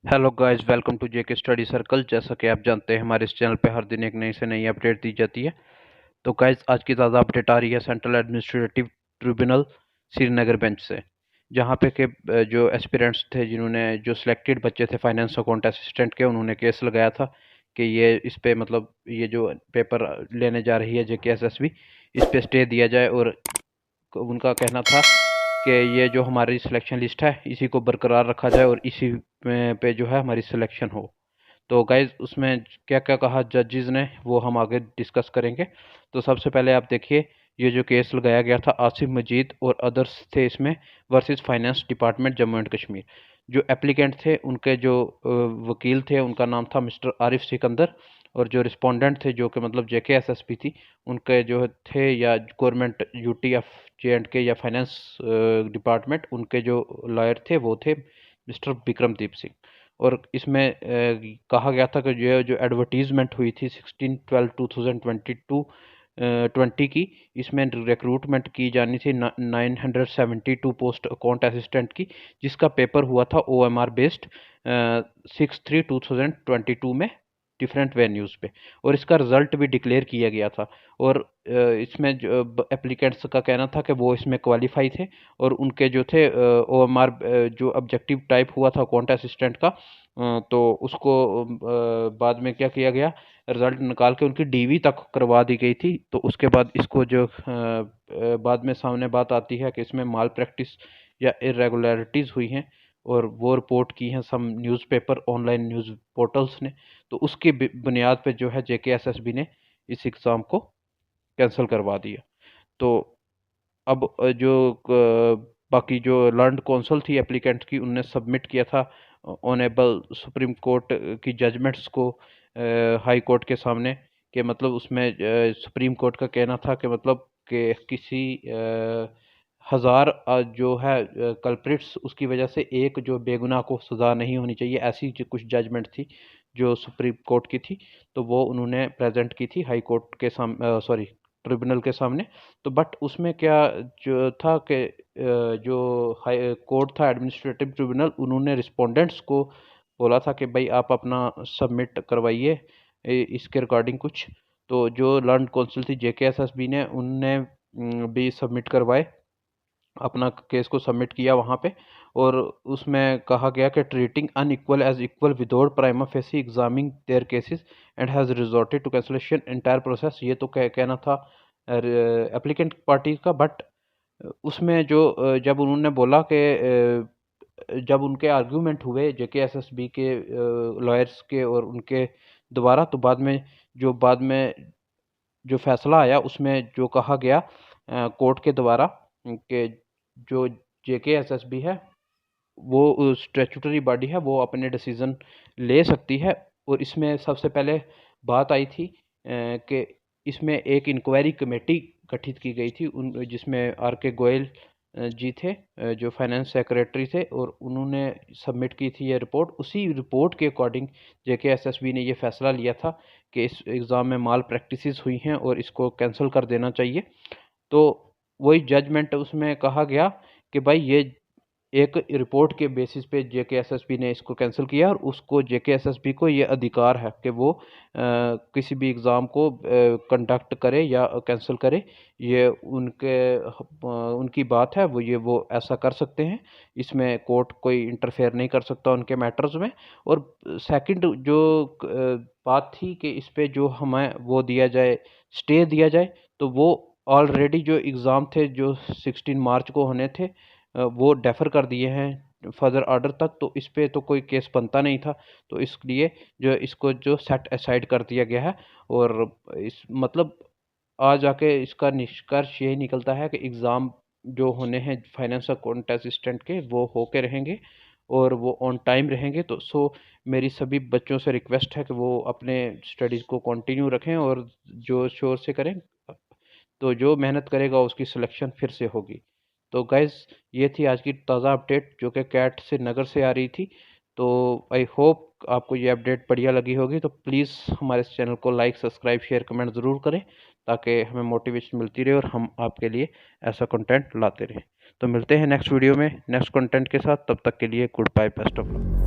Hello guys, welcome to JK study circle. जैसा कि आप जानते हैं, हमारे इस चैनल पे हर दिन एक नई से नई अपडेट दी जाती है। तो गाइस, आज की ताज़ा अपडेट आ रही है central administrative tribunal Srinagar bench से, जहां पे के जो एस्पिरेंट्स थे, जिन्होंने जो सिलेक्टेड बच्चे थे फाइनेंस अकाउंट असिस्टेंट के, उन्होंने केस लगाया था कि ये इस पे मतलब ये जो पेपर लेने जा रही है जेकेएसएसबी, इस पे स्टे दिया जाए। और उनका कहना था कि ये जो हमारी सिलेक्शन लिस्ट है इसी को बरकरार रखा जाए और इसी पे जो है हमारी सिलेक्शन हो। तो गाइज, उसमें क्या क्या कहा जजेस ने वो हम आगे डिस्कस करेंगे। तो सबसे पहले आप देखिए, ये जो केस लगाया गया था आसिफ मजीद और अदर्स थे इसमें, versus finance department Jammu and Kashmir. जो एप्लीकेंट थे, उनके जो वकील थे, उनका नाम था मिस्टर आरिफ सिकंदर। और जो रिस्पोंडेंट थे, जो कि मतलब जेकेएसएसपी थी, उनके जो थे या गवर्नमेंट यूटी एफ जे&के या फाइनेंस डिपार्टमेंट, उनके जो लॉयर थे वो थे मिस्टर विक्रमदीप सिंह। और इसमें कहा गया था कि ये जो एडवर्टीजमेंट हुई थी 16/12/2022 20 की, इसमें रिक्रूटमेंट की जानी थी 972 पोस्ट अकाउंट असिस्टेंट की, जिसका पेपर हुआ था ओएमआर बेस्ड 6/3/2022 में डिफरेंट वेन्यूज़ पे। और इसका रिजल्ट भी डिक्लेयर किया गया था। और इसमें जो एप्लीकेंट्स का कहना था कि वो इसमें क्वालिफाई थे, और उनके जो थे ओएमआर जो ऑब्जेक्टिव टाइप हुआ था अकाउंट असिस्टेंट का, तो उसको बाद में क्या किया गया, रिजल्ट निकाल के उनकी डीवी तक करवा दी गई थी। तो उसके बाद इसको जो बाद में सामने बात आती है कि इसमें माल प्रैक्टिस या इरेगुलरिटीज़ हुई हैं, और वो रिपोर्ट की हैं सम न्यूज़पेपर ऑनलाइन न्यूज़ पोर्टल्स ने। तो उसकी बुनियाद पे जो है जेकेएसएसबी ने इस एग्ज़ाम को कैंसिल करवा दिया। तो अब बाकी जो लर्नड कौंसल थी एप्लीकेंट की, उनने सबमिट किया था ऑनेबल सुप्रीम कोर्ट की जजमेंट्स को हाई कोर्ट के सामने। कि मतलब उसमें सुप्रीम कोर्ट का कहना था कि मतलब कि किसी हज़ार जो है कल्प्रिट्स, उसकी वजह से एक जो बेगुनाह को सज़ा नहीं होनी चाहिए, ऐसी जो कुछ जजमेंट थी जो सुप्रीम कोर्ट की थी। तो वो उन्होंने प्रेजेंट की थी हाई कोर्ट के सामने, सॉरी, ट्रिब्यूनल के सामने। तो बट उसमें क्या जो था कि जो हाई कोर्ट था एडमिनिस्ट्रेटिव ट्रिब्यूनल, उन्होंने रिस्पोंडेंट्स को बोला था कि भाई आप अपना सबमिट करवाइए इसके रिगार्डिंग कुछ। तो जो लर्न कौंसिल थी जेकेएसएसबी ने, उनने भी सबमिट करवाए, अपना केस को सबमिट किया वहाँ पे। और उसमें कहा गया कि treating unequal as equal without prima facie examining their cases and has resorted to cancellation entire process. ये तो कहना था एप्लीकेंट पार्टी का। बट उसमें जो जब उन्होंने बोला कि जब उनके आर्ग्यूमेंट हुए जेकेएसएसबी के लॉयर्स के और उनके दोबारा, तो बाद में जो फैसला आया, उसमें जो कहा गया कोर्ट के द्वारा कि जो जेकेएसएसबी है वो स्टैट्यूटरी बॉडी है, वो अपने डिसीजन ले सकती है। और इसमें सबसे पहले बात आई थी कि इसमें एक इंक्वायरी कमेटी गठित की गई थी, उन जिसमें आर के गोयल जी थे, जो फाइनेंस सेक्रेटरी थे, और उन्होंने सबमिट की थी ये रिपोर्ट। उसी रिपोर्ट के अकॉर्डिंग जेकेएसएसबी ने ये फैसला लिया था कि इस एग्ज़ाम में माल प्रैक्टिसेस हुई हैं और इसको कैंसिल कर देना चाहिए। तो वही जजमेंट उसमें कहा गया कि भाई ये एक रिपोर्ट के बेसिस पे जेकेएसएसबी ने इसको कैंसिल किया, और उसको जेकेएसएसबी को ये अधिकार है कि वो किसी भी एग्ज़ाम को कंडक्ट करे या कैंसिल करे। ये उनकी बात है, वो ऐसा कर सकते हैं। इसमें कोर्ट कोई इंटरफेयर नहीं कर सकता उनके मैटर्स में। और सेकंड जो बात थी कि इस पे जो हमें वो दिया जाए, स्टे दिया जाए। तो वो ऑलरेडी जो एग्ज़ाम थे जो 16 मार्च को होने थे, वो डेफर कर दिए हैं फर्दर ऑर्डर तक। तो इस पे तो कोई केस बनता नहीं था। तो इसलिए जो इसको जो सेट असाइड कर दिया गया है। और इस मतलब आज आके इसका निष्कर्ष यही निकलता है कि एग्ज़ाम जो होने हैं फाइनेंस अकाउंट असिस्टेंट के, वो होके रहेंगे और वो ऑन टाइम रहेंगे। तो मेरी सभी बच्चों से रिक्वेस्ट है कि वो अपने स्टडीज़ को कंटिन्यू रखें और जो शोर से करें। तो जो मेहनत करेगा उसकी सिलेक्शन फिर से होगी। तो गाइज़, ये थी आज की ताज़ा अपडेट जो कि कैट से नगर से आ रही थी। तो आई होप आपको ये अपडेट बढ़िया लगी होगी। तो प्लीज़ हमारे इस चैनल को लाइक, सब्सक्राइब, शेयर, कमेंट ज़रूर करें, ताकि हमें मोटिवेशन मिलती रहे और हम आपके लिए ऐसा कंटेंट लाते रहें। तो मिलते हैं नेक्स्ट वीडियो में नेक्स्ट कंटेंट के साथ। तब तक के लिए good bye, best of luck.